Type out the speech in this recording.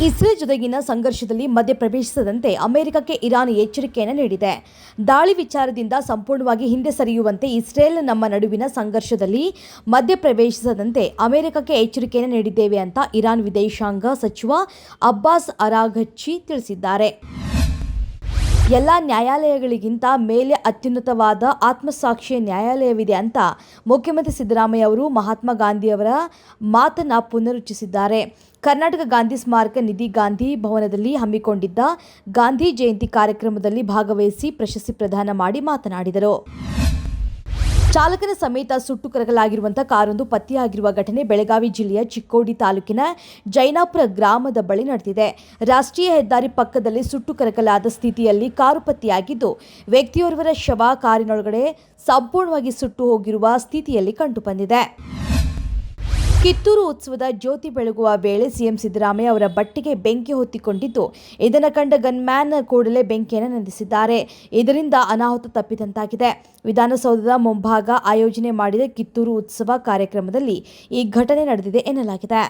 Israel ಜೊತೆಗಿನ ಸಂಘರ್ಷದಲ್ಲಿ ಮಧ್ಯಪ್ರವೇಶಿಸದಂತೆ ಅಮೆರಿಕಕ್ಕೆ Iran ಎಚ್ಚರಿಕೆಯನ್ನು ನೀಡಿದೆ. ದಾಳಿ ವಿಚಾರದಿಂದ ಸಂಪೂರ್ಣವಾಗಿ ಹಿಂದೆ ಸರಿಯುವಂತೆ ಇಸ್ರೇಲ್ ನಮ್ಮ ನಡುವಿನ ಸಂಘರ್ಷದಲ್ಲಿ ಮಧ್ಯಪ್ರವೇಶಿಸದಂತೆ ಅಮೆರಿಕಕ್ಕೆ ಎಚ್ಚರಿಕೆಯನ್ನು ನೀಡಿದ್ದೇವೆ ಅಂತ ಇರಾನ್ ವಿದೇಶಾಂಗ ಸಚಿವ ಅಬ್ಬಾಸ್ ಅರಾಘಚಿ ತಿಳಿಸಿದ್ದಾರೆ. ಎಲ್ಲ ನ್ಯಾಯಾಲಯಗಳಿಗಿಂತ ಮೇಲೆ ಅತ್ಯುನ್ನತವಾದ ಆತ್ಮಸಾಕ್ಷಿಯ ನ್ಯಾಯಾಲಯವಿದೆ ಅಂತ ಮುಖ್ಯಮಂತ್ರಿ ಸಿದ್ದರಾಮಯ್ಯ ಅವರು ಮಹಾತ್ಮ ಗಾಂಧಿಯವರ ಮಾತನ್ನು ಪುನರುಚ್ಚರಿಸಿದ್ದಾರೆ. ಕರ್ನಾಟಕ ಗಾಂಧಿ ಸ್ಮಾರಕ ನಿಧಿ ಗಾಂಧಿ ಭವನದಲ್ಲಿ ಹಮ್ಮಿಕೊಂಡಿದ್ದ ಗಾಂಧಿ ಜಯಂತಿ ಕಾರ್ಯಕ್ರಮದಲ್ಲಿ ಭಾಗವಹಿಸಿ ಪ್ರಶಸ್ತಿ ಪ್ರದಾನ ಮಾಡಿ ಮಾತನಾಡಿದರು. ಚಾಲಕನ ಸಮೇತ ಸುಟ್ಟು ಕರಕಲಾಗಿರುವಂತಹ ಕಾರೊಂದು ಪತ್ತೆಯಾಗಿರುವ ಘಟನೆ ಬೆಳಗಾವಿ ಜಿಲ್ಲೆಯ ಚಿಕ್ಕೋಡಿ ತಾಲೂಕಿನ ಜೈನಾಪುರ ಗ್ರಾಮದ ಬಳಿ ನಡೆದಿದೆ. ರಾಷ್ಟ್ರೀಯ ಹೆದ್ದಾರಿ ಪಕ್ಕದಲ್ಲಿ ಸುಟ್ಟು ಕರಕಲಾದ ಸ್ಥಿತಿಯಲ್ಲಿ ಕಾರು ಪತ್ತೆಯಾಗಿದ್ದು, ವ್ಯಕ್ತಿಯೋರ್ವರ ಶವ ಕಾರಿನೊಳಗಡೆ ಸಂಪೂರ್ಣವಾಗಿ ಸುಟ್ಟು ಹೋಗಿರುವ ಸ್ಥಿತಿಯಲ್ಲಿ ಕಂಡುಬಂದಿದೆ. ಕಿತ್ತೂರು ಉತ್ಸವದ ಜ್ಯೋತಿ ಬೆಳಗುವ ವೇಳೆ ಸಿಎಂ ಸಿದ್ದರಾಮಯ್ಯ ಅವರ ಬಟ್ಟೆಗೆ ಬೆಂಕಿ ಹೊತ್ತಿಕೊಂಡಿದ್ದು, ಇದನ್ನು ಕಂಡ ಗನ್ಮ್ಯಾನ್ ಕೂಡಲೇ ಬೆಂಕಿಯನ್ನು ನಂದಿಸಿದ್ದಾರೆ. ಇದರಿಂದ ಅನಾಹುತ ತಪ್ಪಿದಂತಾಗಿದೆ. ವಿಧಾನಸೌಧದ ಮುಂಭಾಗ ಆಯೋಜನೆ ಮಾಡಿದ ಕಿತ್ತೂರು ಉತ್ಸವ ಕಾರ್ಯಕ್ರಮದಲ್ಲಿ ಈ ಘಟನೆ ನಡೆದಿದೆ ಎನ್ನಲಾಗಿದೆ.